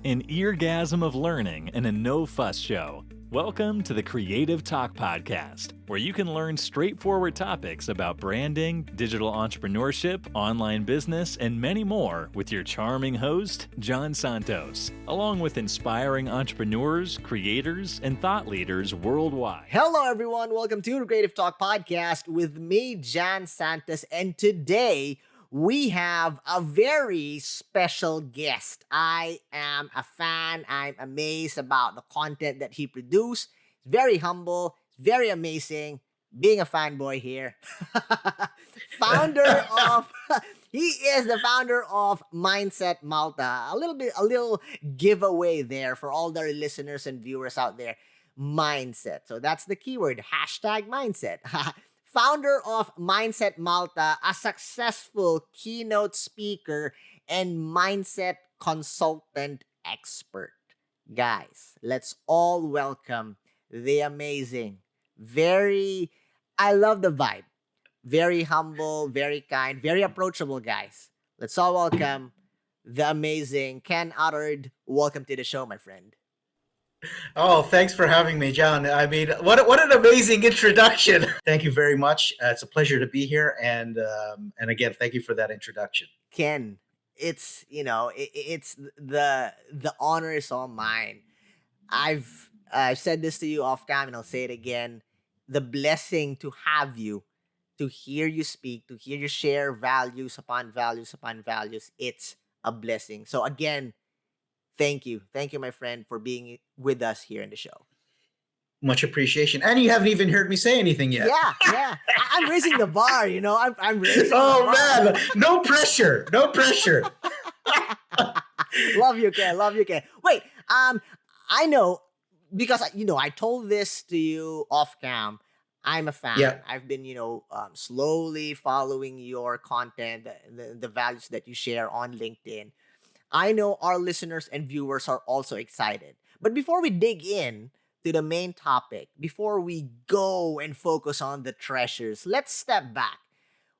an eargasm of learning and a no-fuss show. Welcome to the Creative Talk Podcast, where you can learn straightforward topics about branding, digital entrepreneurship, online business, and many more with your charming host, John Santos, along with inspiring entrepreneurs, creators, and thought leaders worldwide. Hello, everyone. Welcome to the Creative Talk Podcast with me, John Santos, and today we have a very special guest. I am a fan. I'm amazed about the content that he produced. He's very humble, very amazing. Being a fanboy here. He is the founder of Mindset Malta. A little giveaway there for all the listeners and viewers out there. Mindset. So that's the keyword. Hashtag mindset. Founder of Mindset Malta, a successful keynote speaker and mindset consultant expert. Guys, let's all welcome the amazing, I love the vibe. Very humble, very kind, very approachable, guys. Let's all welcome the amazing Ken Attard. Welcome to the show, my friend. Oh, thanks for having me, John. I mean, what an amazing introduction. Thank you very much. It's a pleasure to be here, and again, thank you for that introduction. Ken, it's the honor is all mine. I've said this to you off cam, and I'll say it again. The blessing to have you, to hear you speak, to hear you share values upon values upon values. It's a blessing. So again, thank you, my friend, for being with us here in the show. Much appreciation. And you haven't even heard me say anything yet. Yeah. I'm raising the bar, I'm raising Oh, the bar. man. No pressure. Love you, Ken. Wait, I know, because, I told this to you off cam. I'm a fan. Yeah. I've been, slowly following your content, the values that you share on LinkedIn. I know our listeners and viewers are also excited. But before we dig in to the main topic, before we go and focus on the treasures, let's step back.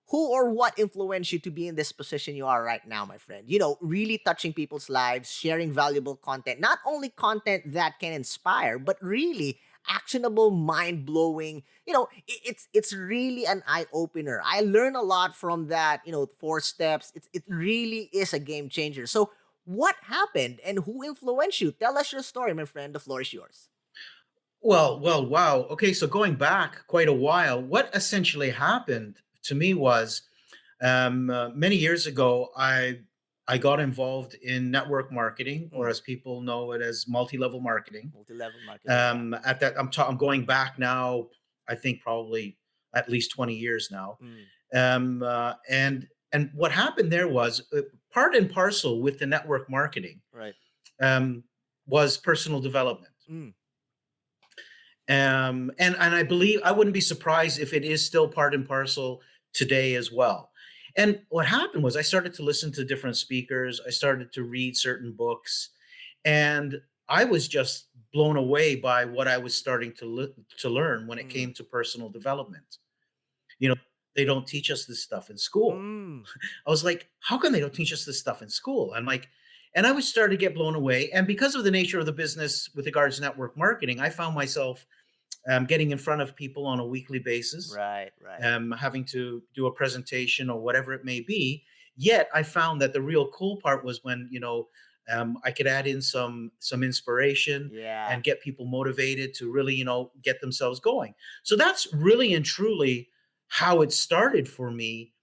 Who or what influenced you to be in this position you are right now, my friend? Really touching people's lives, sharing valuable content, not only content that can inspire, but really actionable, mind-blowing. It's really an eye-opener. I learn a lot from that, 4 steps. It really is a game changer. So what happened and who influenced you? Tell us your story, my friend. The floor is yours. Well, wow. Okay, so going back quite a while, what essentially happened to me was many years ago, I got involved in network marketing, or as people know it as multi-level marketing. Multi-level marketing. At that, I'm going back now. I think probably at least 20 years now. And what happened there was part and parcel with the network marketing, Right. was personal development. And I believe I wouldn't be surprised if it is still part and parcel today as well. And what happened was I started to listen to different speakers. I started to read certain books, and I was just blown away by what I was starting to learn when it came to personal development. They don't teach us this stuff in school. I was like, how come they don't teach us this stuff in school? And I was starting to get blown away. And because of the nature of the business with regards to network marketing, I found myself getting in front of people on a weekly basis, Right. having to do a presentation or whatever it may be. Yet I found that the real cool part was when, I could add in some inspiration and get people motivated to really, get themselves going. So that's really and truly how it started for me.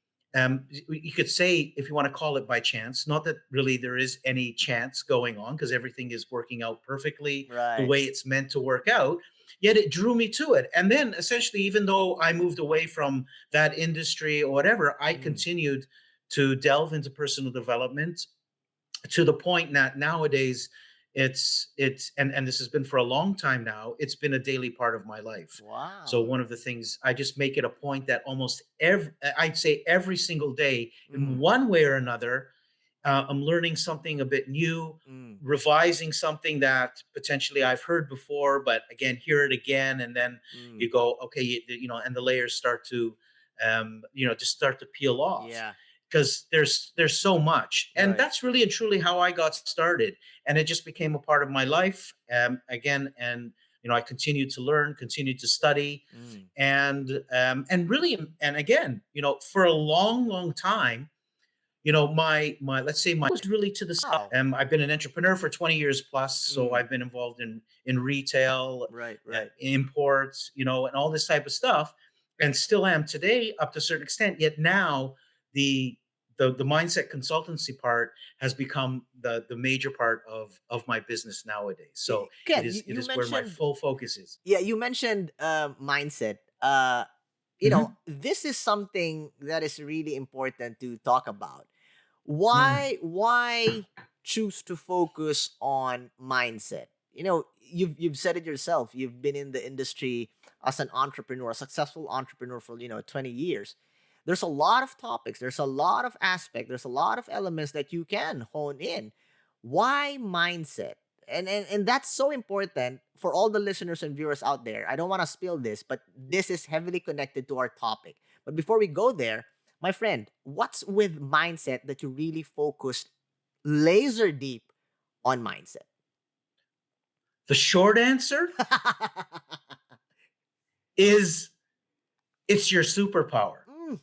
You could say, if you want to call it by chance, not that really there is any chance going on, because everything is working out perfectly the way it's meant to work out. Yet it drew me to it. And then essentially, even though I moved away from that industry or whatever, I continued to delve into personal development to the point that nowadays it's and this has been for a long time now. It's been a daily part of my life. Wow. So one of the things, I just make it a point that almost I'd say every single day, in one way or another, I'm learning something a bit new, revising something that potentially I've heard before, but again, hear it again, and then you go, okay, and the layers start to, just start to peel off. Yeah. because there's so much, and Right. that's really and truly how I got started, and it just became a part of my life, again. And I continued to learn, continued to study, Mm. and really, and again, for a long time, my let's say my was really to the side. Wow. I've been an entrepreneur for 20 years plus, so Mm. I've been involved in retail, Right. Right. imports, and all this type of stuff, and still am today up to a certain extent. Yet now the the mindset consultancy part has become the major part of my business nowadays. So it Ken, is it you is where my mentioned, full focus is. yeah, you mentioned mindset. Mhm. This is something that is really important to talk about. Mm. Why choose to focus on mindset? You've said it yourself. You've been in the industry as an entrepreneur, a successful entrepreneur for 20 years. There's a lot of topics, there's a lot of aspects, there's a lot of elements that you can hone in. Why mindset? And that's so important for all the listeners and viewers out there. I don't want to spill this, but this is heavily connected to our topic. But before we go there, my friend, what's with mindset that you really focused laser deep on mindset? The short answer is it's your superpower. Mm,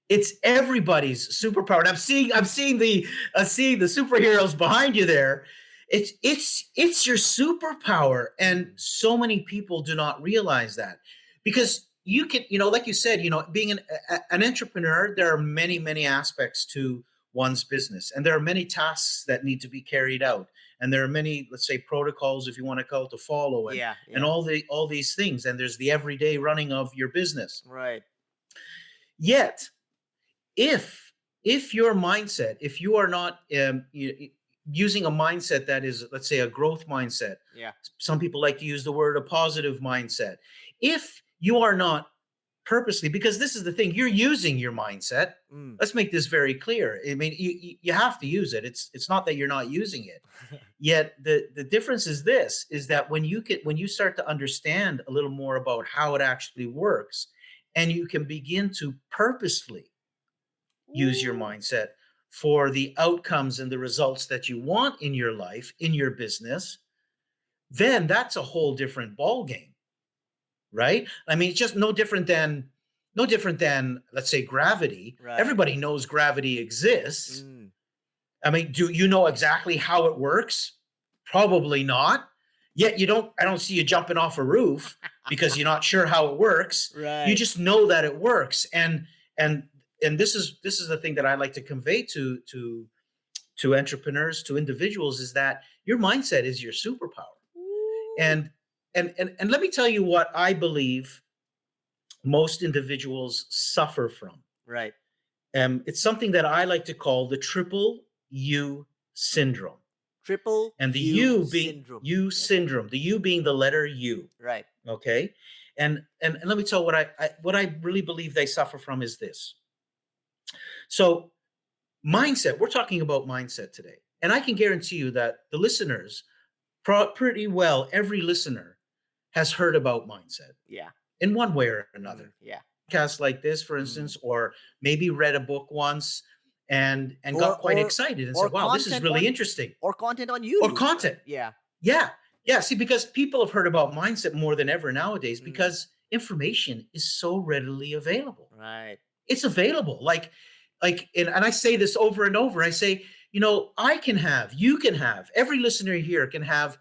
It's everybody's superpower. And I'm seeing the superheroes behind you there. It's your superpower, and mm, so many people do not realize that, because you can, like you said, being an entrepreneur, there are many aspects to one's business, and there are many tasks that need to be carried out, and there are many, let's say, protocols, if you want to call it, to follow, and yeah, and yeah, all these things, and there's the everyday running of your business. right. Yet if your mindset, if you are not using a mindset that is, let's say, a growth mindset, Yeah. some people like to use the word a positive mindset. If you are not purposely, because this is the thing, you're using your mindset. Mm. Let's make this very clear. I mean, you have to use it. It's not that you're not using it. Yet the difference is this, is that when you start to understand a little more about how it actually works, and you can begin to purposefully use your Ooh. mindset for the outcomes and the results that you want in your life, in your business, then that's a whole different ball game, right? I mean, it's just no different than, let's say, gravity. Right. Everybody knows gravity exists. Mm. I mean, do you know exactly how it works? Probably not. Yet I don't see you jumping off a roof because you're not sure how it works. You Right. just know that it works. And and this is the thing that I like to convey to entrepreneurs, to individuals, is that your mindset is your superpower. Ooh. And and let me tell you what I believe most individuals suffer from. Right. It's something that I like to call the triple U syndrome. Triple And the U U being syndrome. U Okay. syndrome, the U being the letter U. Right. Okay. And let me tell what I really believe they suffer from is this. So mindset, we're talking about mindset today. And I can guarantee you that the listeners, pretty well, every listener has heard about mindset Yeah. in one way or another. Yeah. Podcasts like this, for Mm. instance, or maybe read a book once and Or got quite or excited and or said, wow, this is content really on interesting. content on Or YouTube. content. Yeah. Yeah. Yeah. See, because people have heard about mindset more than ever nowadays, Mm. because information is so readily available. Right. It's available. And I say this over and over. I say, you can have, every listener here can have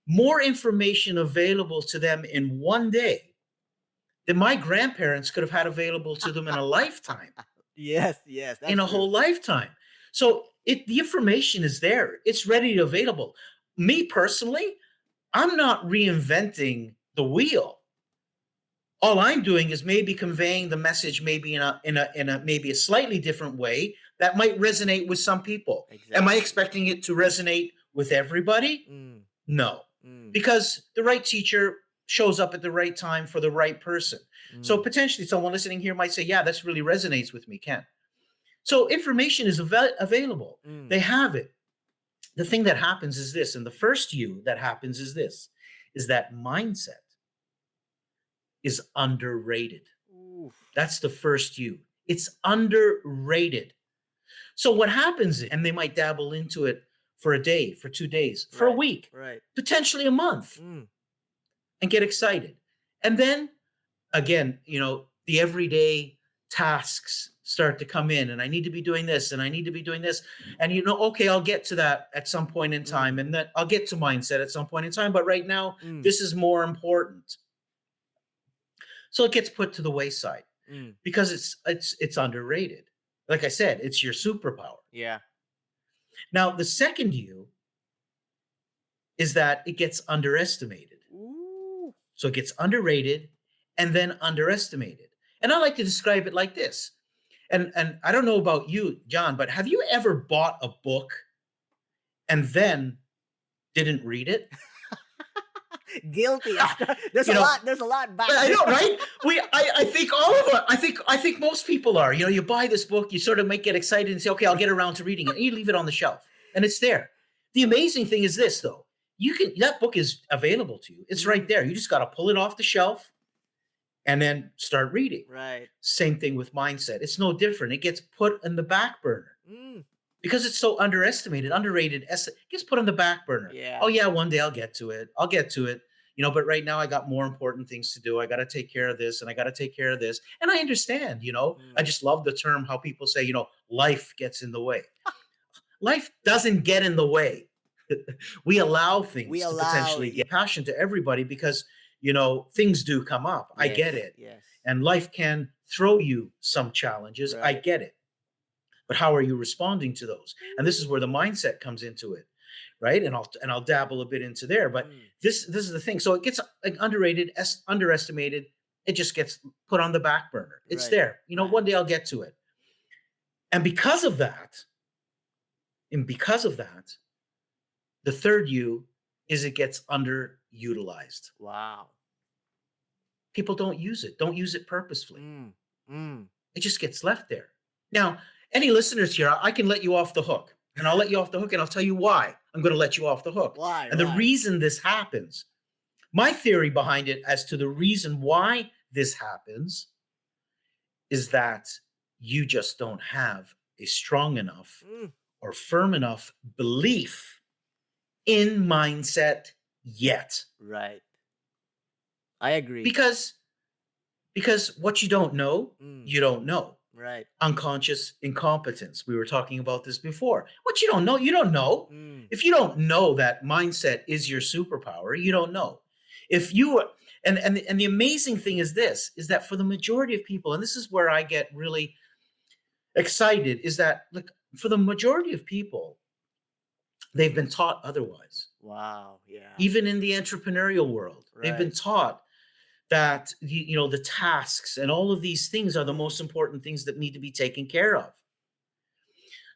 more information available to them in one day than my grandparents could have had available to them in a lifetime, Yes, yes, in that's a true. whole lifetime. So the information is there. It's ready to available. Me personally, I'm not reinventing the wheel. All I'm doing is maybe conveying the message, maybe in a maybe a slightly different way that might resonate with some people. Am I Exactly. expecting it to resonate with everybody? Mm. No, Mm. because the right teacher shows up at the right time for the right person. So Mm. potentially someone listening here might say, yeah, this really resonates with me, Ken. So information is available. Mm. They have it. The thing that happens is this, and the first U that happens is this, is that mindset is underrated. Oof. That's the first U. It's underrated. So what happens, and they might dabble into it for a day, for 2 days, for a week, potentially a month, and get excited. And then again, the everyday tasks start to come in, and I need to be doing this, and I need to be doing this. And okay, I'll get to that at some point in time, and then I'll get to mindset at some point in time. But right now, this is more important. So it gets put to the wayside because it's underrated. Like I said, it's your superpower. Yeah. Now, the second U is that it gets underestimated. Ooh. So it gets underrated and then underestimated. And I like to describe it like this. And I don't know about you, John, but have you ever bought a book and then didn't read it? Guilty. There's a lot back there. I know, right? I think all of us, I think most people are. You buy this book, you sort of might get excited and say, okay, I'll get around to reading it. And you leave it on the shelf. And it's there. The amazing thing is this, though. That book is available to you. It's right there. You just got to pull it off the shelf and then start reading. Right. Same thing with mindset. It's no different. It gets put in the back burner because it's so underestimated, underrated. It gets put on the back burner. Yeah. Oh yeah, one day I'll get to it. But right now I got more important things to do. I got to take care of this and I got to take care of this. And I understand, I just love the term, how people say, life gets in the way. Life doesn't get in the way. We allow things to potentially get passion to everybody because, things do come up. Yes, I get it. Yes. And life can throw you some challenges. Right. I get it. But how are you responding to those? And this is where the mindset comes into it, right? And I'll dabble a bit into there. But this is the thing. So it gets underrated, underestimated. It just gets put on the back burner. It's there. One day I'll get to it. And because of that, the third U is it gets underutilized. Wow. People don't use it purposefully. It just gets left there. Now, any listeners here, I can let you off the hook. And I'll let you off the hook and I'll tell you why I'm going to let you off the hook. Why? And the reason this happens, my theory behind it as to the reason why this happens is that you just don't have a strong enough or firm enough belief in mindset yet. Right. I agree. Because what you don't know, you don't know. Right. Unconscious incompetence. We were talking about this before. What you don't know, you don't know. If you don't know that mindset is your superpower, you don't know. If you and the amazing thing is this, is that for the majority of people, and this is where I get really excited, is that look, for the majority of people, they've been taught otherwise. Wow. Yeah. Even in the entrepreneurial world, they've been taught that the tasks and all of these things are the most important things that need to be taken care of.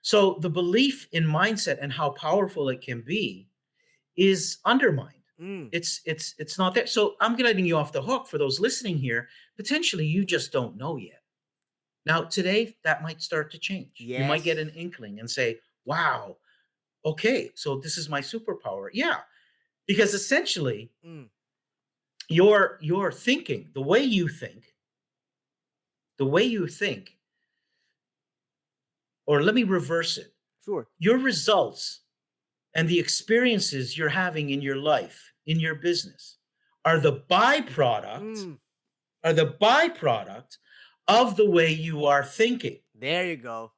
So the belief in mindset and how powerful it can be is undermined. It's not there. So I'm letting you off the hook for those listening here. Potentially, you just don't know yet. Now, today, that might start to change. Yes. You might get an inkling and say, wow, okay, so this is my superpower. Yeah, because essentially, your thinking, the way you think, or let me reverse it. Sure. Your results and the experiences you're having in your life, in your business, are the byproduct of the way you are thinking. There you go.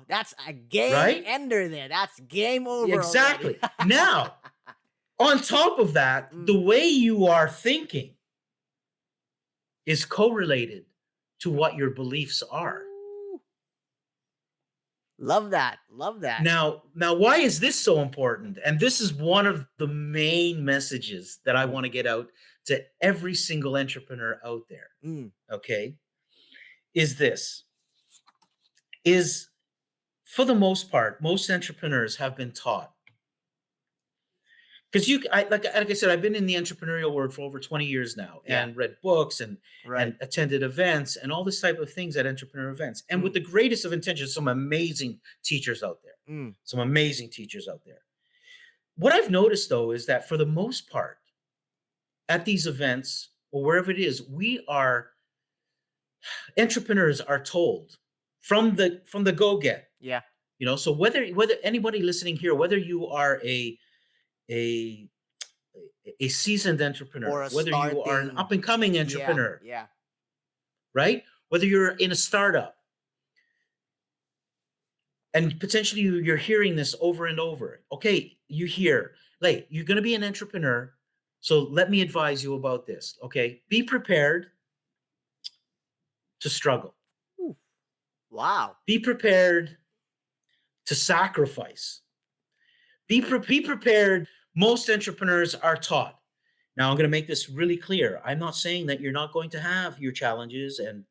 That's a game ender there. That's game over. Exactly. Now, on top of that, the way you are thinking is correlated to what your beliefs are. Love that. Now, why is this so important? And this is one of the main messages that I want to get out to every single entrepreneur out there. Okay? Is for the most part, most entrepreneurs have been taught. Because like I said, I've been in the entrepreneurial world for over 20 years now and read books and attended events and all this type of things at entrepreneur events. And with the greatest of intentions, some amazing teachers out there. What I've noticed, though, is that for the most part, at these events or wherever it is, we are entrepreneurs are told from the go-get. Yeah. So whether anybody listening here, whether you are a a seasoned Or entrepreneur, a whether you are an starting. up and coming Yeah. entrepreneur, Yeah. right? Whether you're in a startup, and potentially you're hearing this over and over. Okay, you hear, like, you're going to be an entrepreneur. So let me advise you about this. Okay, be prepared to struggle. Ooh, wow. Be prepared to sacrifice. Be prepared. Most entrepreneurs are taught. Now, I'm going to make this really clear. I'm not saying that you're not going to have your challenges and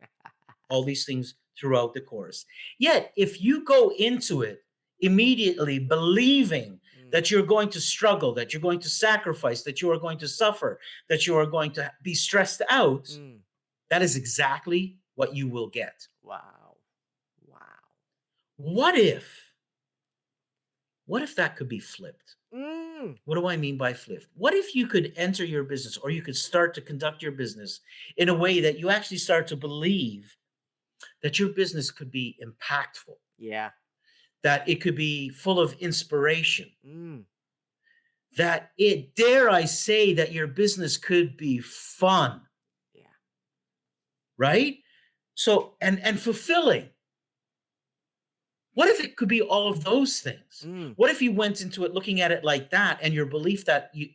all these things throughout the course. Yet, if you go into it immediately believing that you're going to struggle, that you're going to sacrifice, that you are going to suffer, that you are going to be stressed out, that is exactly what you will get. Wow. Wow. What if that could be flipped? What do I mean by flipped? What if you could enter your business, or you could start to conduct your business in a way that you actually start to believe that your business could be impactful, Yeah. that it could be full of inspiration, that dare I say, that your business could be fun. Yeah. Right? So, and fulfilling. What if it could be all of those things? What if you went into it looking at it like that, and your belief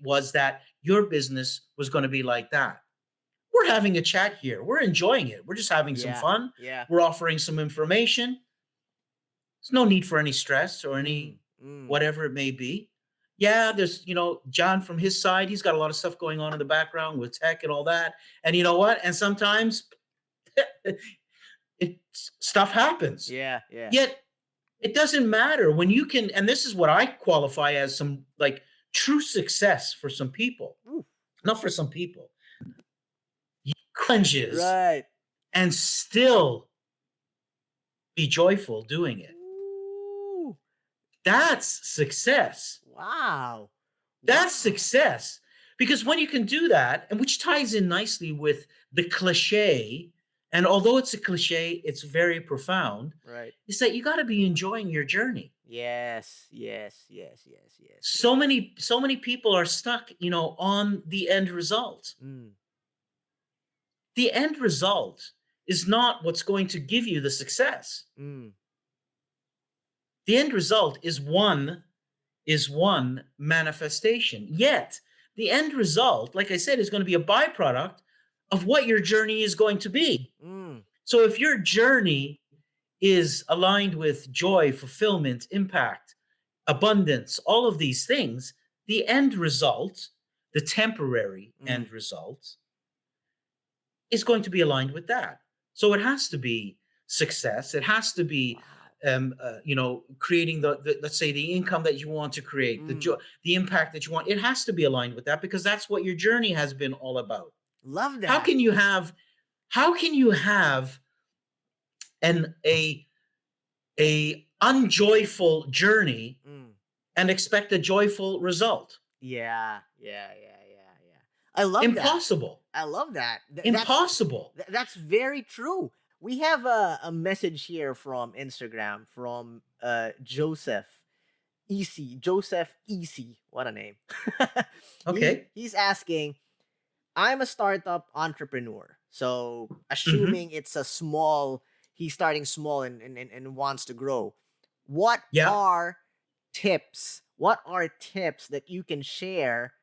was that your business was going to be like that? We're having a chat here. We're enjoying it. We're just having some fun. Yeah. We're offering some information. There's no need for any stress or any whatever it may be. Yeah, there's, John from his side, he's got a lot of stuff going on in the background with tech and all that. And you know what? And sometimes stuff happens. Yeah. Yeah. Yet it doesn't matter when you can, and this is what I qualify as some like true success for some people. Not for some people. Challenges, Right. and still be joyful doing it. Ooh. That's success. Wow. That's success. Because when you can do that, and which ties in nicely with the cliche, and although it's a cliche, it's very profound, right, is that you got to be enjoying your journey. Yes. Yes. Yes. Yes. Yes. So many people are stuck, on the end result. The end result is not what's going to give you the success. The end result is one manifestation. Yet the end result, like I said, is going to be a byproduct of what your journey is going to be. So if your journey is aligned with joy, fulfillment, impact, abundance, all of these things, the end result, the temporary end result, is going to be aligned with that. So it has to be success. It has to be, creating the let's say the income that you want to create, the joy, the impact that you want. It has to be aligned with that, because that's what your journey has been all about. Love that. How can you have a unjoyful journey and expect a joyful result? Yeah. I love Impossible. that. I love that. Impossible. That's very true. We have a message here from Instagram from Joseph Easy. What a name. Okay. He's asking, I'm a startup entrepreneur. So assuming it's he's starting small and wants to grow. What are tips that you can share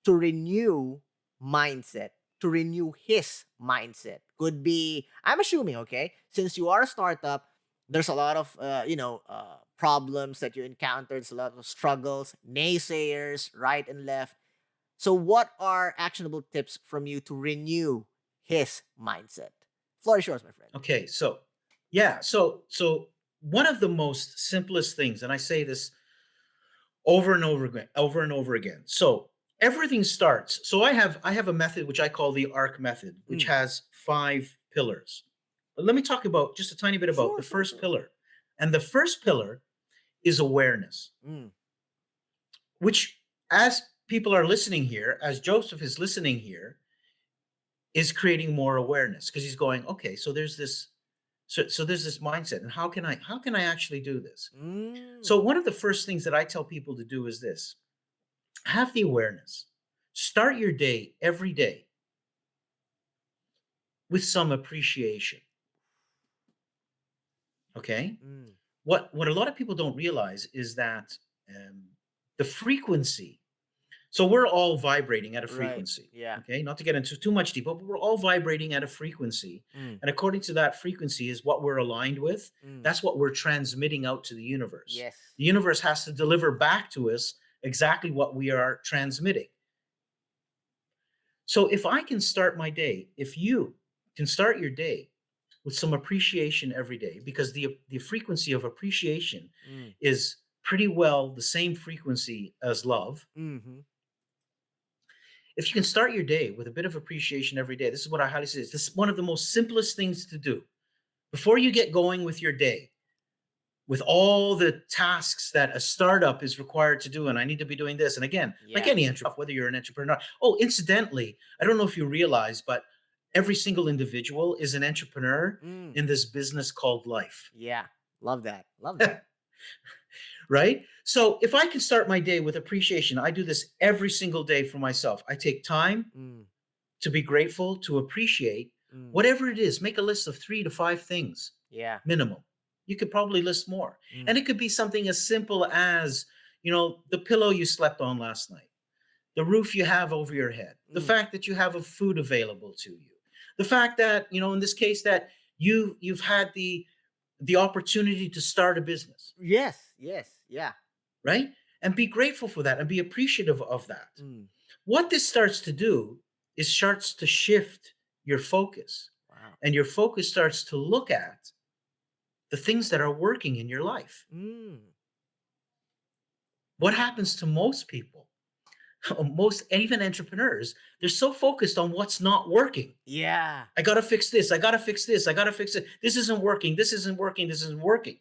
to renew mindset, to renew his mindset? Could be, I'm assuming, okay, since you are a startup, there's a lot of problems that you encounter. There's a lot of struggles, naysayers, right and left. So what are actionable tips from you to renew his mindset? Floor is yours, my friend. Okay, so one of the most simplest things, and I say this over and over again. So everything starts. So I have a method which I call the ARC method, which has 5 pillars. But let me talk about just a tiny bit about the first pillar. And the first pillar is awareness, which, as people are listening here, as Joseph is listening here, is creating more awareness because he's going, okay, so there's this, so there's this mindset, and how can I actually do this? So Mm. one of the first things that I tell people to do is this: have the awareness. Start your day every day with some appreciation. Okay. Mm. What a lot of people don't realize is that um, the frequency. So we're all vibrating at a Right. frequency. Yeah. Okay, not to get into too much deep, but we're all vibrating at a frequency, Mm. and according to that frequency is what we're aligned with. Mm. That's what we're transmitting out to the universe. Yes. The universe has to deliver back to us exactly what we are transmitting. So if I can start my day, if you can start your day with some appreciation every day, because the frequency of appreciation Mm. is pretty well the same frequency as love. Mm-hmm. If you can start your day with a bit of appreciation every day, this is what I highly suggest. This is one of the most simplest things to do before you get going with your day, with all the tasks that a startup is required to do. And I need to be doing this. And again, like Yeah. any entrepreneur, whether you're an entrepreneur. Oh, incidentally, I don't know if you realize, but every single individual is an entrepreneur Mm. in this business called life. Yeah. Love that. Love that. Right? So if I can start my day with appreciation, I do this every single day for myself. I take time Mm. to be grateful, to appreciate Mm. whatever it is. Make a list of 3 to 5 things Yeah. minimum. You could probably list more. Mm. And it could be something as simple as, the pillow you slept on last night, the roof you have over your head, the Mm. fact that you have a food available to you, the fact that, in this case, that you've had the opportunity to start a business, Yes. Yes. Yeah. right? And be grateful for that and be appreciative of that. Mm. What this starts to do is starts to shift your focus, Wow. and your focus starts to look at the things that are working in your life. Mm. What happens to most people, most even entrepreneurs, they're so focused on what's not working. Yeah. I got to fix this. I got to fix this. I got to fix it. This isn't working. This isn't working. This isn't working.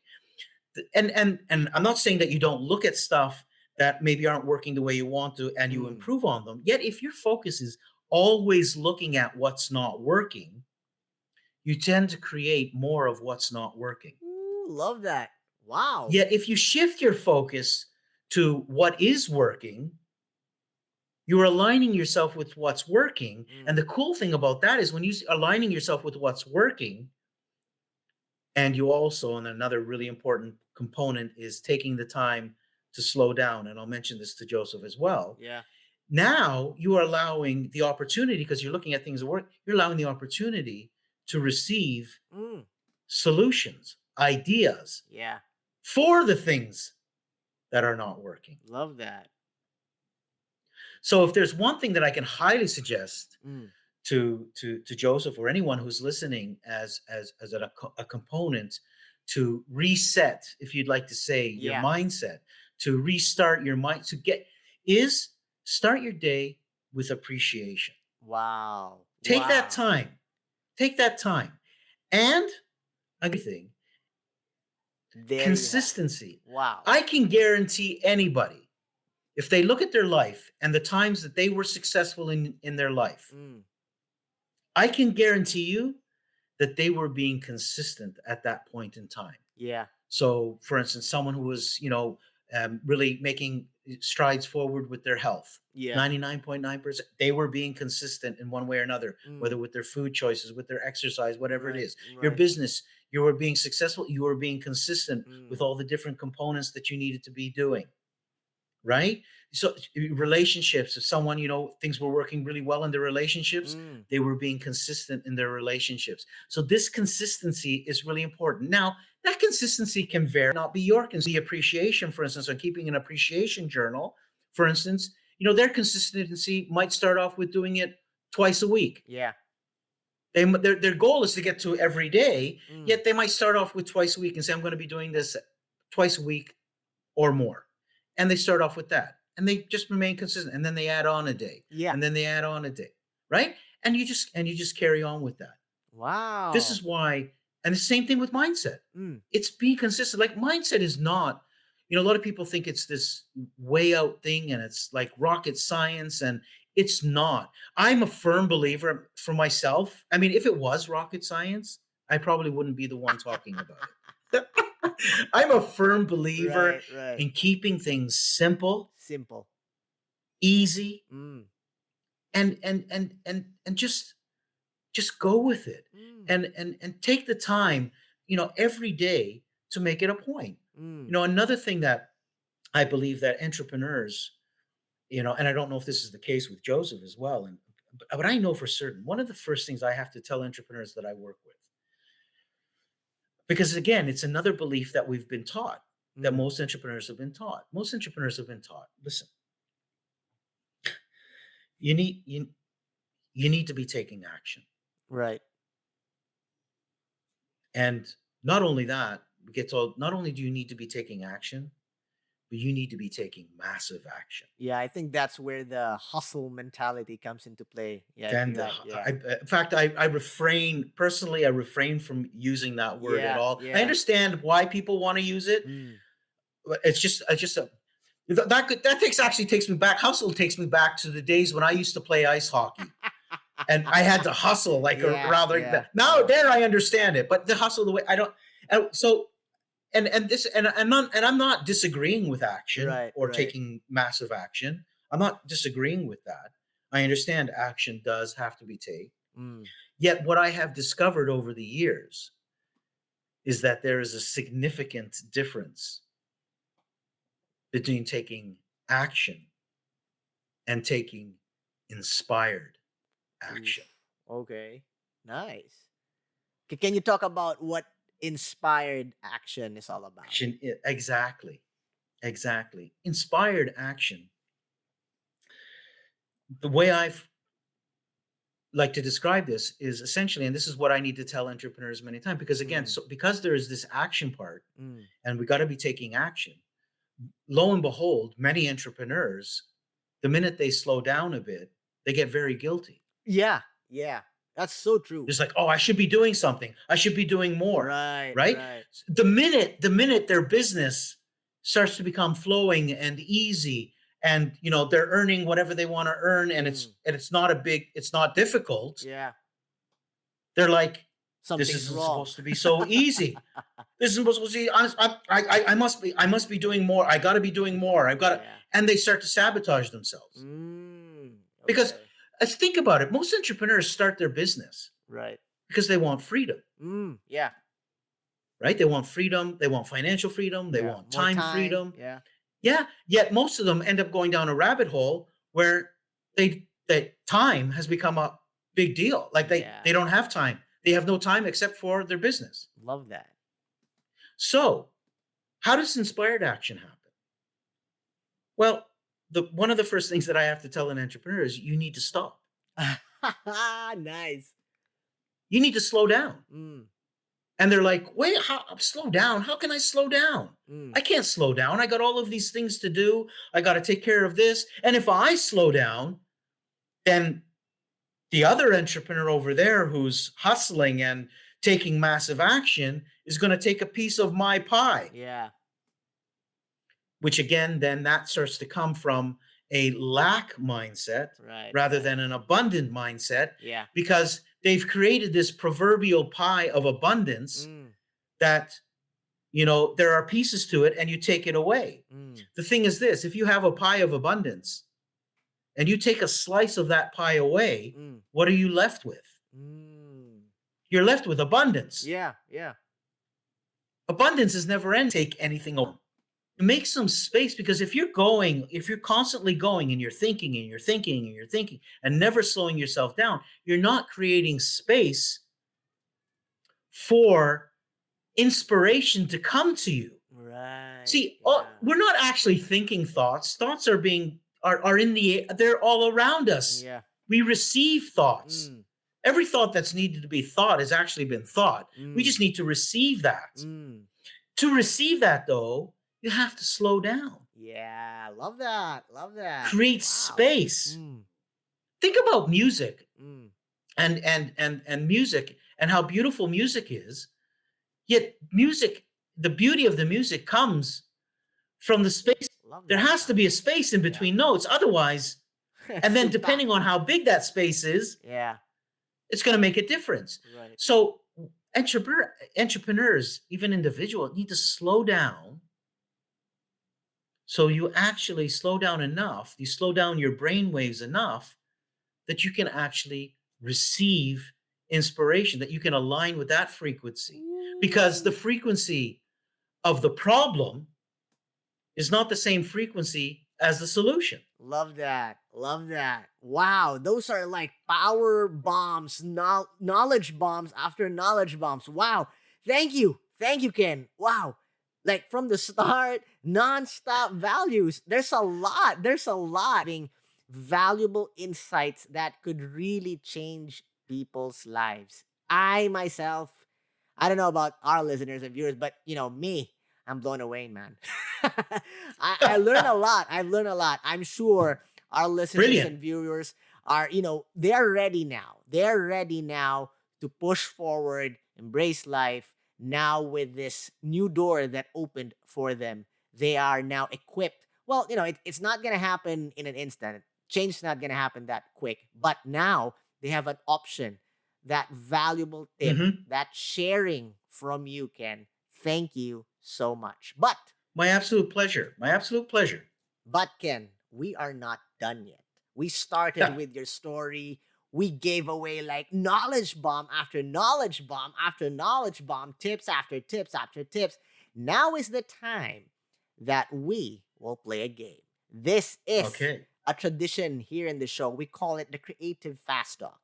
And I'm not saying that you don't look at stuff that maybe aren't working the way you want to and you Mm. improve on them. Yet if your focus is always looking at what's not working, you tend to create more of what's not working. Ooh, love that. Wow. Yet if you shift your focus to what is working, you're aligning yourself with what's working. Mm. And the cool thing about that is when you aligning yourself with what's working, and you also, and another really important component is taking the time to slow down. And I'll mention this to Joseph as well. Yeah. Now you are allowing the opportunity, because you're looking at things at work, you're allowing the opportunity to receive Mm. solutions, ideas Yeah. for the things that are not working. Love that. So if there's one thing that I can highly suggest Mm. to Joseph or anyone who's listening as a component to reset, if you'd like to say, your Yeah. mindset, to restart your mind, to get is start your day with appreciation. Wow. Take that Wow. time. Take that time. And everything, There you have it. consistency. Wow. I can guarantee anybody, if they look at their life and the times that they were successful in their life, Mm. I can guarantee you that they were being consistent at that point in time. Yeah. So, for instance, someone who was, really making strides forward with their health, Yeah. 99.9%, they were being consistent in one way or another, whether Mm. with their food choices, with their exercise, whatever it Right. is. Your Right. business, you were being successful, you were being consistent with Mm. all the different components that you needed to be doing. Right? So relationships, if someone, things were working really well in their relationships, Mm. they were being consistent in their relationships. So this consistency is really important. Now, that consistency can vary, not be your consistency. Appreciation, for instance, on keeping an appreciation journal, for instance, their consistency might start off with doing it twice a week. Yeah. Their goal is to get to every day, Mm. yet they might start off with twice a week and say, I'm going to be doing this twice a week or more. And they start off with that, and they just remain consistent, and then they add on a day, Yeah. and then they add on a day, right? And you just carry on with that. Wow. This is why, and the same thing with mindset. Mm. It's being consistent. Like mindset is not, a lot of people think it's this way out thing, and it's like rocket science, and It's not. I'm a firm believer for myself. I mean, if it was rocket science, I probably wouldn't be the one talking about it. I'm a firm believer Right. in keeping things simple, Simple. easy, Mm. and just go with it. Mm. And take the time, every day to make it a point. Mm. Another thing that I believe that entrepreneurs, and I don't know if this is the case with Joseph as well, but I know for certain, one of the first things I have to tell entrepreneurs that I work with, because again, it's another belief that we've been taught, that Mm. most entrepreneurs have been taught. Most entrepreneurs have been taught, listen, you need you, you need to be taking action. Right. And not only that, we get told, not only do you need to be taking action, but you need to be taking massive action. Yeah, I think that's where the hustle mentality comes into play. Yeah, Then you're right. Yeah. in fact, I refrain personally. I refrain from using that word at Yeah. all. I Yeah. understand why people want to use it. Mm. But it's just that takes me back. Hustle takes me back to the days when I used to play ice hockey, and I had to hustle like Yeah, around like yeah, that. Now yeah. there I understand it, but the hustle the way I don't. So and I'm not disagreeing with action Right. or Right. taking massive action. I'm not disagreeing with that. I understand action does have to be taken. Mm. Yet what I have discovered over the years is that there is a significant difference between taking action and taking inspired action. Oof. Okay. Nice. Can you talk about what inspired action is all about? Exactly. Exactly. Inspired action. The way I've like to describe this is essentially, and this is what I need to tell entrepreneurs many times, because again, so because there is this action part Mm. and we got to be taking action, lo and behold, many entrepreneurs, the minute they slow down a bit, they get very guilty. Yeah. Yeah. That's so true. It's like, oh, I should be doing something. I should be doing more. Right. Right. Right. The minute their business starts to become flowing and easy, and they're earning whatever they want to earn, and it's not difficult. Yeah. They're like, this Something's isn't wrong. supposed to be so easy. This isn't supposed to be. I must be doing more. I got to be doing more. I've got to, Yeah. and they start to sabotage themselves. Because Okay. let's think about it. Most entrepreneurs start their business Right. because they want freedom. Yeah. Right? They want freedom. They want financial freedom. They Yeah. want More time freedom. Yeah. Yeah. Yet most of them end up going down a rabbit hole where that time has become a big deal. Like they don't have time. They have no time except for their business. Love that. So how does inspired action happen? Well, one of the first things that I have to tell an entrepreneur is you need to stop. Nice. You need to slow down. Mm. And they're like, wait, slow down? How can I slow down? I can't slow down. I got all of these things to do. I got to take care of this. And if I slow down, then the other entrepreneur over there who's hustling and taking massive action is going to take a piece of my pie. Yeah. Which again, then that starts to come from a lack mindset rather than an abundant mindset. Yeah. Because they've created this proverbial pie of abundance that, there are pieces to it and you take it away. The thing is this, if you have a pie of abundance and you take a slice of that pie away, what are you left with? You're left with abundance. Yeah. Yeah. Abundance is never ending. Take anything away. Make some space, because if you're constantly going and you're thinking and you're thinking and you're thinking and never slowing yourself down, you're not creating space for inspiration to come to you. Right. See, we're not actually thinking thoughts. Thoughts are in the air. They're all around us. Yeah. We receive thoughts. Every thought that's needed to be thought has actually been thought. We just need to receive that. To receive that, though, you have to slow down. Yeah, love that. Love that. Create space. Think about music and music and how beautiful music is. Yet music, the beauty of the music comes from the space. There has to be a space in between notes. Otherwise, And then depending on how big that space is, Yeah. it's going to make a difference. Right. So entrepreneurs, even individuals, need to slow down. So you actually slow down enough, you slow down your brain waves enough that you can actually receive inspiration, that you can align with that frequency. Because the frequency of the problem is not the same frequency as the solution. Love that. Love that. Wow. Those are like power bombs, knowledge bombs after knowledge bombs. Wow. Thank you. Thank you, Ken. Wow. Like from the start, nonstop values. There's a lot. There's a lot. Having valuable insights that could really change people's lives. I myself, I don't know about our listeners and viewers, but me, I'm blown away, man. I learn a lot. I've learned a lot. I'm sure our listeners and viewers are, they are ready now. They're ready now to push forward, embrace life. Now with this new door that opened for them, they are now equipped. Well, it's not going to happen in an instant. Change is not going to happen that quick. But now they have an option. That valuable tip, that sharing from you, Ken. Thank you so much. But my absolute pleasure. My absolute pleasure. But Ken, we are not done yet. We started with your story. We gave away like knowledge bomb after knowledge bomb after knowledge bomb, tips after tips after tips. Now is the time that we will play a game. This is a tradition here in the show. We call it the Creative Fast Talk.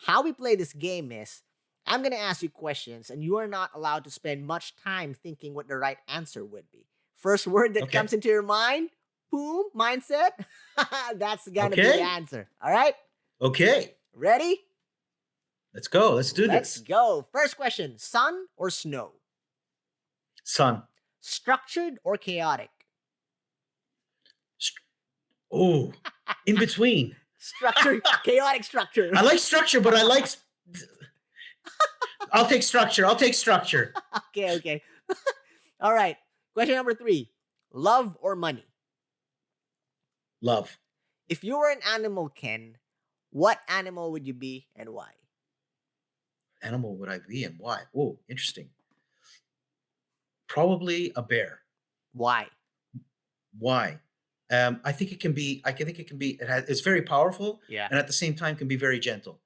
How we play this game is, I'm going to ask you questions, and you are not allowed to spend much time thinking what the right answer would be. First word that comes into your mind, boom, mindset, that's going to be the answer. All right? Okay. Ready? Let's go. Let's do this. Let's go. First question, sun or snow? Sun. Structured or chaotic? Oh, in between. Structure, chaotic structure. I like structure, but I like... I'll take structure. I'll take structure. Okay. All right. Question number 3. Love or money? Love. If you were an animal, Ken, what animal would you be and why? Animal would I be and why? Oh, interesting. Probably a bear. Why? Why? I think it can be. It's very powerful. Yeah. And at the same time, can be very gentle.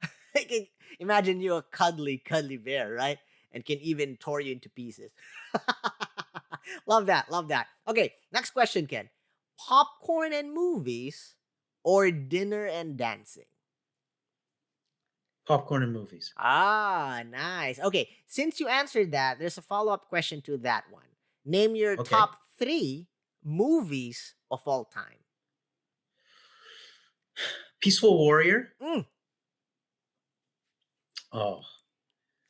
Imagine you a cuddly bear, right? And can even tore you into pieces. Love that. Okay, next question, Ken. Popcorn and movies or dinner and dancing? Popcorn and movies. Ah, nice. Okay, since you answered that, there's a follow-up question to that one. Name your top 3 movies of all time. Peaceful Warrior. Oh.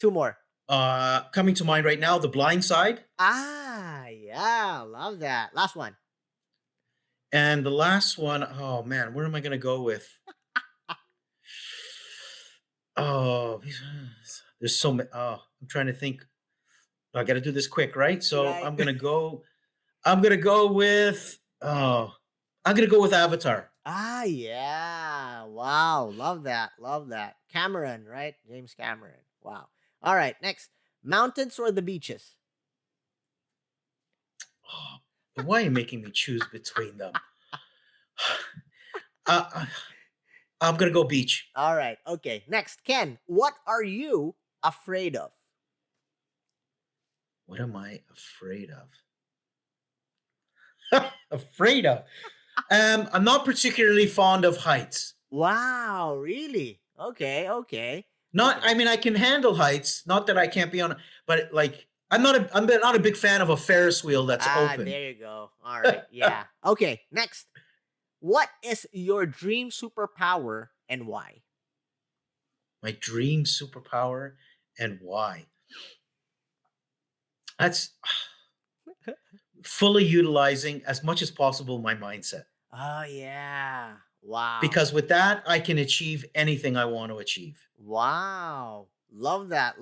2 more. Coming to mind right now, The Blind Side. Ah, yeah, love that. Last one. And the last one, oh man, where am I going to go with? Oh, there's so many. Oh, I'm trying to think. I got to do this quick, right? So right. I'm going to go with Avatar. Ah, yeah. Wow. Love that. Cameron, right? James Cameron. Wow. All right. Next. Mountains or the beaches? Oh, why are you making me choose between them? I'm going to go beach. All right. Okay. Next. Ken, what are you afraid of? What am I afraid of? Afraid of? I'm not particularly fond of heights. Wow, really? Okay. I mean, I can handle heights. Not that I can't be on, but like, I'm not a big fan of a Ferris wheel that's open. There you go. All right. Yeah. Okay. Next. What is your dream superpower and why? My dream superpower and why? That's fully utilizing as much as possible my mindset. Oh, yeah. Wow. Because with that, I can achieve anything I want to achieve. Wow. Love that.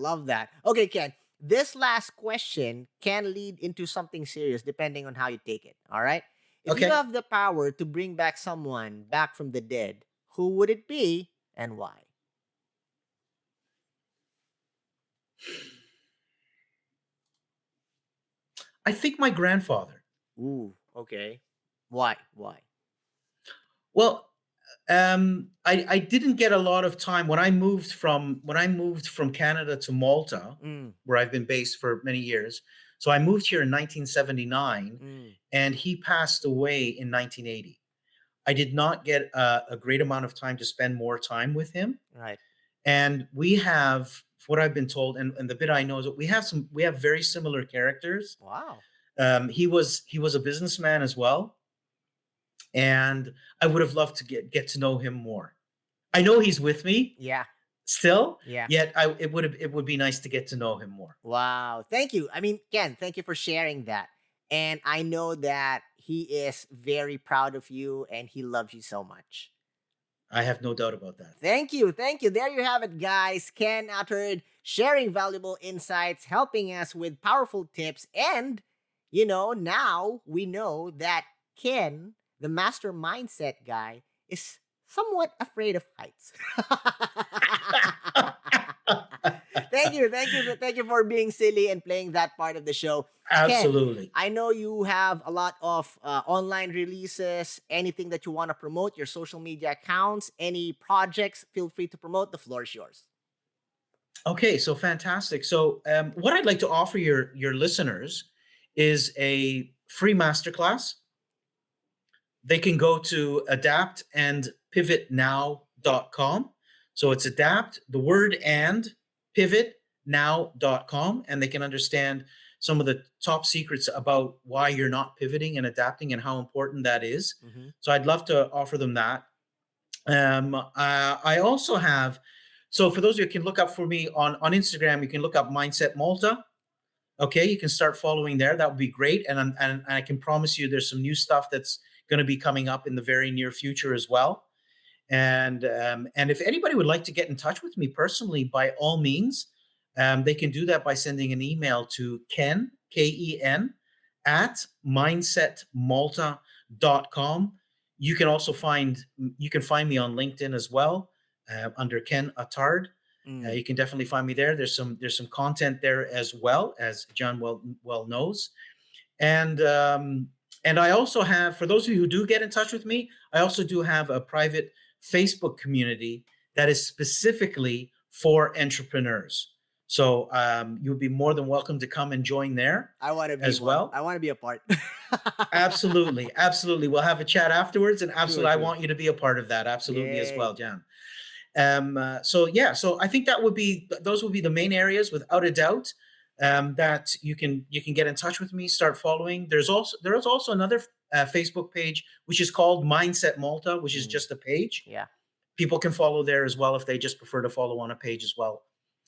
Okay, Ken, this last question can lead into something serious depending on how you take it. All right? If you have the power to bring back someone back from the dead, who would it be and why? I think my grandfather. Ooh, okay. Why? Why? Well, I didn't get a lot of time when I moved from Canada to Malta, where I've been based for many years. So I moved here in 1979, and he passed away in 1980. I did not get a great amount of time to spend more time with him. Right. And we have, what I've been told, and the bit I know is that we have very similar characters. Wow. He was a businessman as well, and I would have loved to get to know him more. I know he's with me. Yeah. Still. Yeah. Yet it would be nice to get to know him more. Wow. Thank you. I mean, Ken, thank you for sharing that. And I know that he is very proud of you and he loves you so much. I have no doubt about that. Thank you. Thank you. There you have it, guys. Ken Attard sharing valuable insights, helping us with powerful tips. And, now we know that Ken, the master mindset guy, is somewhat afraid of heights. Thank you for being silly and playing that part of the show. Absolutely. Ken, I know you have a lot of online releases, anything that you want to promote, your social media accounts, any projects, feel free to promote. The floor is yours. Okay, so fantastic. So what I'd like to offer your listeners is a free masterclass. They can go to adaptandpivotnow.com. So it's adapt, the word and pivotnow.com, and they can understand some of the top secrets about why you're not pivoting and adapting and how important that is. Mm-hmm. So I'd love to offer them that. I also have, so for those of you who can look up for me on Instagram, you can look up Mindset Malta. Okay, you can start following there. That would be great. And I can promise you there's some new stuff that's going to be coming up in the very near future as well. And if anybody would like to get in touch with me personally, by all means, they can do that by sending an email to Ken, Ken, at mindsetmalta.com. You can find me on LinkedIn as well, under Ken Attard. You can definitely find me there. There's some content there as well, as John well knows. And I also have, for those of you who do get in touch with me, I also do have a private Facebook community that is specifically for entrepreneurs. So you'll be more than welcome to come and join there. I want to be as well. I want to be a part. Absolutely. We'll have a chat afterwards, and absolutely, sure. I want you to be a part of that. Absolutely. Yay. As well, Jan. So I think those would be the main areas, without a doubt, that you can get in touch with me, start following. There is also another Facebook page which is called Mindset Malta, which is just a page. Yeah, people can follow there as well if they just prefer to follow on a page as well.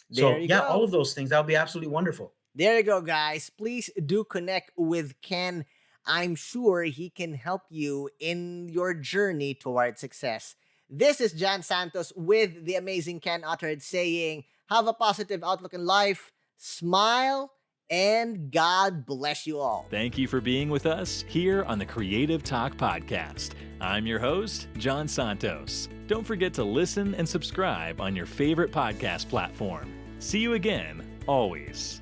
There you go. All of those things, that would be absolutely wonderful. There you go, guys. Please do connect with Ken. I'm sure he can help you in your journey toward success. This is Jan Santos with the amazing Ken Attard saying, have a positive outlook in life, smile, and God bless you all. Thank you for being with us here on the Creative Talk Podcast. I'm your host, John Santos. Don't forget to listen and subscribe on your favorite podcast platform. See you again, always.